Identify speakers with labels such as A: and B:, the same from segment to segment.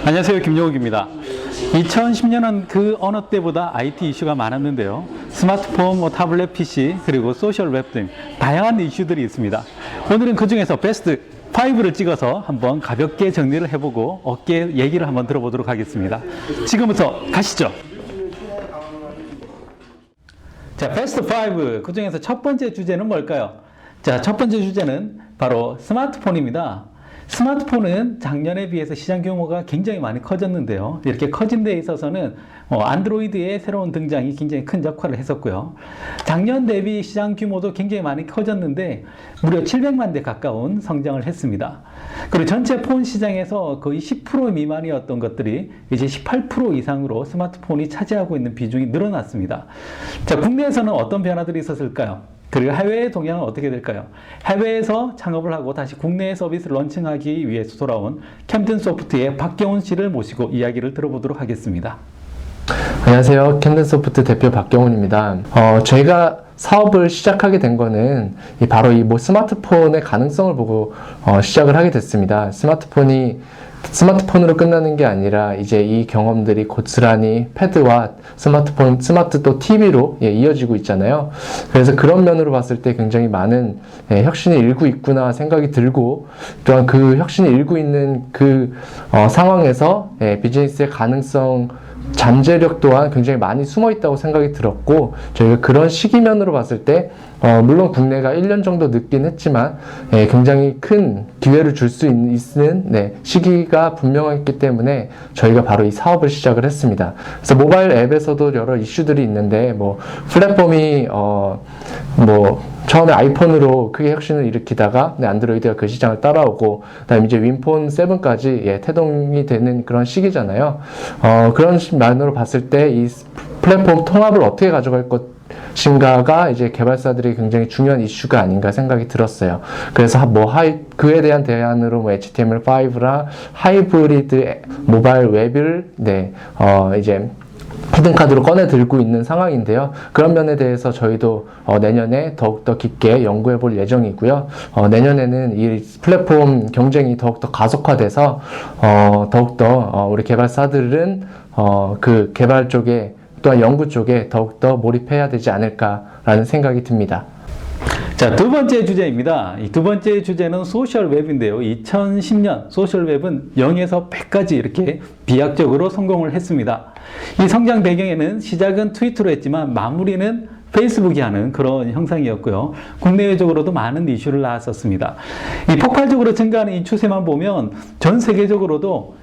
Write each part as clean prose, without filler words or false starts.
A: 안녕하세요. 김용욱입니다. 2010년은 그 어느 때보다 IT 이슈가 많았는데요. 스마트폰, 타블렛 PC, 그리고 소셜 웹 등 다양한 이슈들이 있습니다. 오늘은 그 중에서 베스트 5를 찍어서 한번 가볍게 정리를 해보고 어깨 얘기를 한번 들어보도록 하겠습니다. 지금부터 가시죠. 자, 베스트 5. 그 중에서 첫 번째 주제는 뭘까요? 자, 첫 번째 주제는 바로 스마트폰입니다. 스마트폰은 작년에 비해서 시장 규모가 굉장히 많이 커졌는데요. 이렇게 커진 데 있어서는 안드로이드의 새로운 등장이 굉장히 큰 역할을 했었고요. 작년 대비 시장 규모도 굉장히 많이 커졌는데 무려 700만 대 가까운 성장을 했습니다. 그리고 전체 폰 시장에서 거의 10% 미만이었던 것들이 이제 18% 이상으로 스마트폰이 차지하고 있는 비중이 늘어났습니다. 자, 국내에서는 어떤 변화들이 있었을까요? 그리고 해외의 동향은 어떻게 될까요? 해외에서 창업을 하고 다시 국내에 서비스를 런칭하기 위해서 돌아온 캠든소프트의 박경훈 씨를 모시고 이야기를 들어보도록 하겠습니다.
B: 안녕하세요. 캠든소프트 대표 박경훈입니다. 제가 사업을 시작하게 된 거는 바로 이 스마트폰의 가능성을 보고 시작을 하게 됐습니다. 스마트폰으로 끝나는 게 아니라 이제 이 경험들이 고스란히 패드와 스마트 또 TV로 이어지고 있잖아요. 그래서 그런 면으로 봤을 때 굉장히 많은 혁신이 일고 있구나 생각이 들고, 또한 그 혁신이 일고 있는 그 상황에서 비즈니스의 가능성, 잠재력 또한 굉장히 많이 숨어 있다고 생각이 들었고, 저희가 그런 시기면으로 봤을 때 물론 국내가 1년 정도 늦긴 했지만 굉장히 큰 기회를 줄 수 있는 시기가 분명했기 때문에 저희가 바로 이 사업을 시작을 했습니다. 그래서 모바일 앱에서도 여러 이슈들이 있는데, 플랫폼이 처음에 아이폰으로 크게 혁신을 일으키다가 안드로이드가 그 시장을 따라오고, 그다음에 이제 윈폰 7까지 태동이 되는 그런 시기잖아요. 그런 면으로 봤을 때 이 플랫폼 통합을 어떻게 가져갈 것인가가 이제 개발사들이 굉장히 중요한 이슈가 아닌가 생각이 들었어요. 그래서 그에 대한 대안으로 HTML5랑 하이브리드 모바일 웹을 이제 히든카드로 꺼내 들고 있는 상황인데요. 그런 면에 대해서 저희도 내년에 더욱더 깊게 연구해 볼 예정이고요. 내년에는 이 플랫폼 경쟁이 더욱더 가속화돼서 더욱더 우리 개발사들은 그 개발 쪽에 또한 연구 쪽에 더욱더 몰입해야 되지 않을까라는 생각이 듭니다.
A: 자, 두 번째 주제입니다. 이 두 번째 주제는 소셜 웹인데요. 2010년 소셜 웹은 0에서 100까지 이렇게 비약적으로 성공을 했습니다. 이 성장 배경에는 시작은 트위터로 했지만 마무리는 페이스북이 하는 그런 형상이었고요. 국내외적으로도 많은 이슈를 낳았었습니다. 이 폭발적으로 증가하는 이 추세만 보면 전 세계적으로도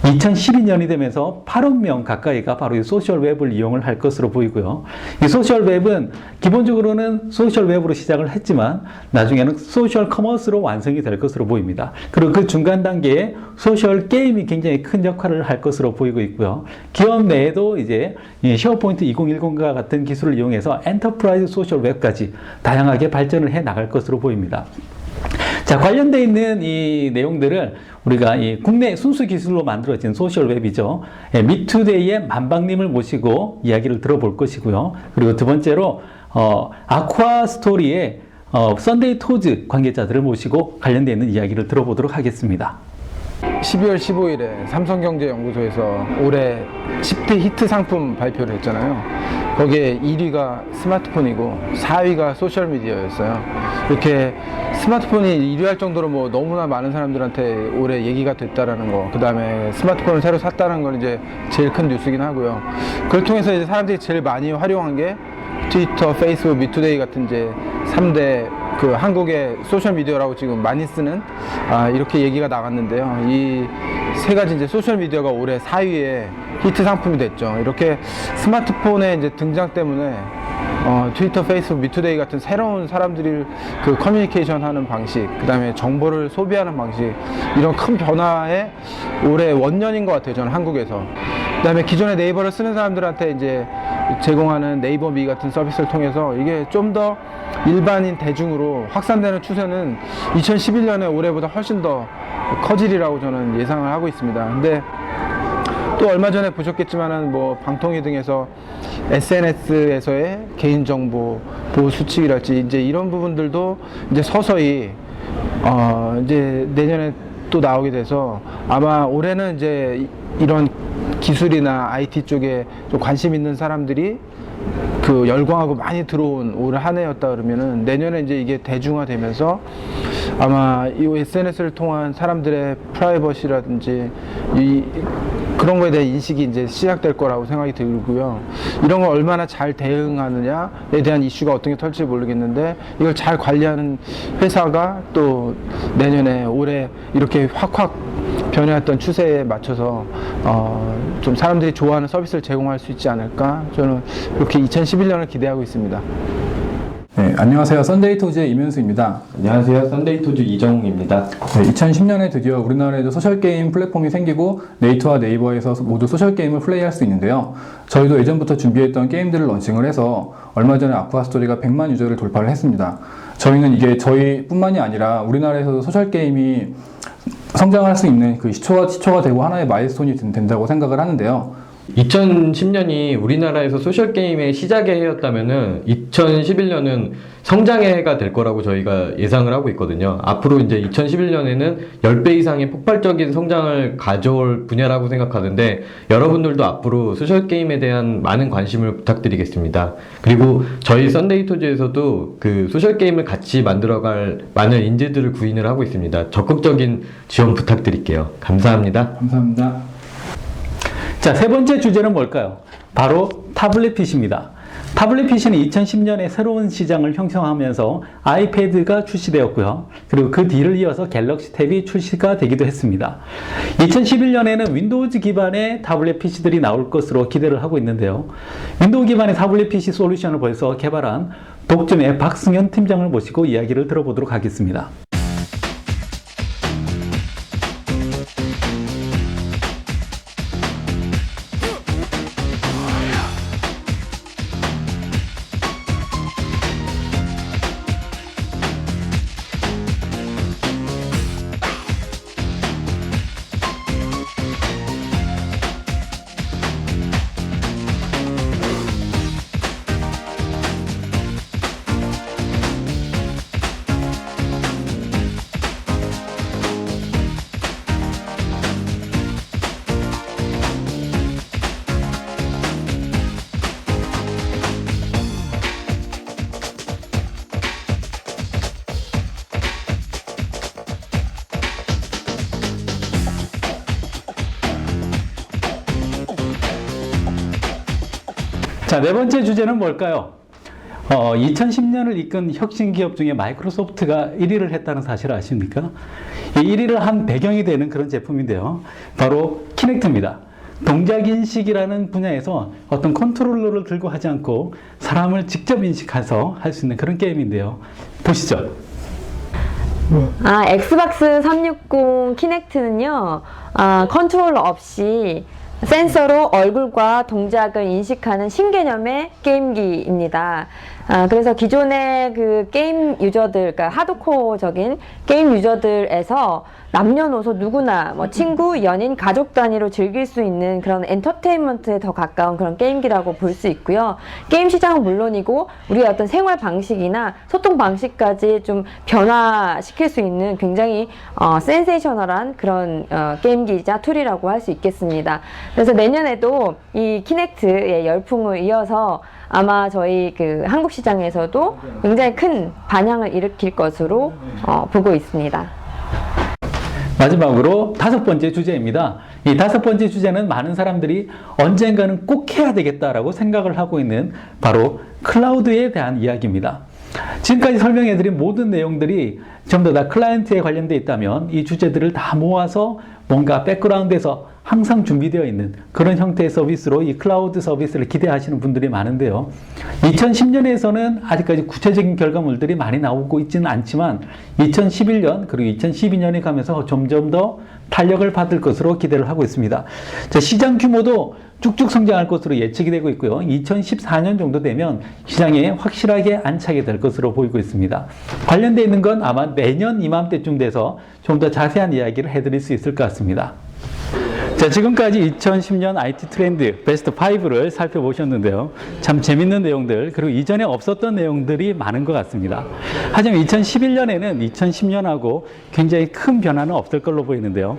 A: 2012년이 되면서 8억 명 가까이가 바로 이 소셜 웹을 이용을 할 것으로 보이고요. 이 소셜 웹은 기본적으로는 소셜 웹으로 시작을 했지만 나중에는 소셜 커머스로 완성이 될 것으로 보입니다. 그리고 그 중간 단계에 소셜 게임이 굉장히 큰 역할을 할 것으로 보이고 있고요. 기업 내에도 이제 쉐어포인트 2010과 같은 기술을 이용해서 엔터프라이즈 소셜 웹까지 다양하게 발전을 해 나갈 것으로 보입니다. 자, 관련되어 있는 이 내용들을 우리가 이 국내 순수 기술로 만들어진 소셜 웹이죠. 미투데이의 만방님을 모시고 이야기를 들어볼 것이고요. 그리고 두 번째로 아쿠아 스토리의 썬데이 토즈 관계자들을 모시고 관련되어 있는 이야기를 들어보도록 하겠습니다.
C: 12월 15일에 삼성경제연구소에서 올해 10대 히트 상품 발표를 했잖아요. 거기에 1위가 스마트폰이고 4위가 소셜미디어였어요. 이렇게 스마트폰이 1위 할 정도로 너무나 많은 사람들한테 올해 얘기가 됐다라는 거, 그 다음에 스마트폰을 새로 샀다는 건 이제 제일 큰 뉴스긴 하고요. 그걸 통해서 이제 사람들이 제일 많이 활용한 게 트위터, 페이스북, 미투데이 같은 이제 3대 그 한국의 소셜미디어라고 지금 많이 쓰는 이렇게 얘기가 나갔는데요. 이 세 가지 이제 소셜미디어가 올해 4위의 히트 상품이 됐죠. 이렇게 스마트폰의 이제 등장 때문에 트위터, 페이스북, 미투데이 같은 새로운 사람들이 그 커뮤니케이션 하는 방식, 그 다음에 정보를 소비하는 방식, 이런 큰 변화의 올해 원년인 것 같아요. 저는 한국에서. 그 다음에 기존의 네이버를 쓰는 사람들한테 이제 제공하는 네이버미 같은 서비스를 통해서 이게 좀 더 일반인 대중으로 확산되는 추세는 2011년에 올해보다 훨씬 더 커지리라고 저는 예상을 하고 있습니다. 근데 또 얼마 전에 보셨겠지만은 방통위 등에서 SNS에서의 개인정보 보호 수칙이랄지 이제 이런 부분들도 이제 서서히 이제 내년에 또 나오게 돼서 아마 올해는 이제 이런 기술이나 IT 쪽에 좀 관심 있는 사람들이 그 열광하고 많이 들어온 올 한 해였다 그러면은 내년에 이제 이게 대중화되면서 아마 이 SNS를 통한 사람들의 프라이버시라든지 그런 거에 대한 인식이 이제 시작될 거라고 생각이 들고요. 이런 걸 얼마나 잘 대응하느냐에 대한 이슈가 어떤 게 털지 모르겠는데 이걸 잘 관리하는 회사가 또 내년에 올해 이렇게 확확 변해왔던 추세에 맞춰서 좀 사람들이 좋아하는 서비스를 제공할 수 있지 않을까, 저는 이렇게 2011년을 기대하고 있습니다.
D: 네, 안녕하세요. 썬데이토즈의 이면수입니다.
E: 안녕하세요. 썬데이토즈 이정웅입니다.
D: 네, 2010년에 드디어 우리나라에도 소셜게임 플랫폼이 생기고 네이트와 네이버에서 모두 소셜게임을 플레이할 수 있는데요. 저희도 예전부터 준비했던 게임들을 런칭을 해서 얼마 전에 아쿠아스토리가 100만 유저를 돌파를 했습니다. 저희는 이게 저희뿐만이 아니라 우리나라에서도 소셜게임이 성장할 수 있는 그 시초가 되고 하나의 마일스톤이 된다고 생각을 하는데요.
E: 2010년이 우리나라에서 소셜게임의 시작의 해였다면은 2011년은 성장의 해가 될 거라고 저희가 예상을 하고 있거든요. 앞으로 이제 2011년에는 10배 이상의 폭발적인 성장을 가져올 분야라고 생각하는데 여러분들도 앞으로 소셜게임에 대한 많은 관심을 부탁드리겠습니다. 그리고 저희 썬데이토즈에서도 그 소셜게임을 같이 만들어갈 많은 인재들을 구인을 하고 있습니다. 적극적인 지원 부탁드릴게요. 감사합니다.
D: 감사합니다.
A: 자, 세 번째 주제는 뭘까요? 바로 타블렛 PC입니다. 타블렛 PC는 2010년에 새로운 시장을 형성하면서 아이패드가 출시되었고요. 그리고 그 뒤를 이어서 갤럭시 탭이 출시가 되기도 했습니다. 2011년에는 윈도우즈 기반의 타블렛 PC들이 나올 것으로 기대를 하고 있는데요. 윈도우 기반의 타블렛 PC 솔루션을 벌써 개발한 독점의 박승현 팀장을 모시고 이야기를 들어보도록 하겠습니다. 자, 네 번째 주제는 뭘까요? 2010년을 이끈 혁신 기업 중에 마이크로소프트가 1위를 했다는 사실 아십니까? 이 1위를 한 배경이 되는 그런 제품인데요. 바로 키넥트입니다. 동작인식이라는 분야에서 어떤 컨트롤러를 들고 하지 않고 사람을 직접 인식해서 할 수 있는 그런 게임인데요. 보시죠.
F: 엑스박스 360 키넥트는요, 컨트롤러 없이 센서로 얼굴과 동작을 인식하는 신개념의 게임기입니다. 그래서 기존의 그 게임 유저들, 그러니까 하드코어적인 게임 유저들에서 남녀노소 누구나 뭐 친구, 연인, 가족 단위로 즐길 수 있는 그런 엔터테인먼트에 더 가까운 그런 게임기라고 볼 수 있고요. 게임 시장은 물론이고 우리의 어떤 생활 방식이나 소통 방식까지 좀 변화시킬 수 있는 굉장히 센세이셔널한 그런 게임기이자 툴이라고 할 수 있겠습니다. 그래서 내년에도 이 키넥트의 열풍을 이어서 아마 저희 그 한국 시장에서도 굉장히 큰 반향을 일으킬 것으로 보고 있습니다.
A: 마지막으로 다섯 번째 주제입니다. 이 다섯 번째 주제는 많은 사람들이 언젠가는 꼭 해야 되겠다라고 생각을 하고 있는 바로 클라우드에 대한 이야기입니다. 지금까지 설명해드린 모든 내용들이 전부 다 클라이언트에 관련되어 있다면 이 주제들을 다 모아서 뭔가 백그라운드에서 항상 준비되어 있는 그런 형태의 서비스로 이 클라우드 서비스를 기대하시는 분들이 많은데요. 2010년에서는 아직까지 구체적인 결과물들이 많이 나오고 있지는 않지만 2011년 그리고 2012년에 가면서 점점 더 탄력을 받을 것으로 기대를 하고 있습니다. 자, 시장 규모도 쭉쭉 성장할 것으로 예측이 되고 있고요. 2014년 정도 되면 시장에 확실하게 안착이 될 것으로 보이고 있습니다. 관련되어 있는 건 아마 내년 이맘때쯤 돼서 좀 더 자세한 이야기를 해드릴 수 있을 것 같습니다. 자, 지금까지 2010년 IT 트렌드 베스트 5를 살펴보셨는데요. 참 재밌는 내용들, 그리고 이전에 없었던 내용들이 많은 것 같습니다. 하지만 2011년에는 2010년하고 굉장히 큰 변화는 없을 걸로 보이는데요.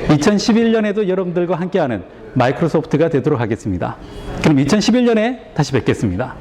A: 2011년에도 여러분들과 함께하는 마이크로소프트가 되도록 하겠습니다. 그럼 2011년에 다시 뵙겠습니다.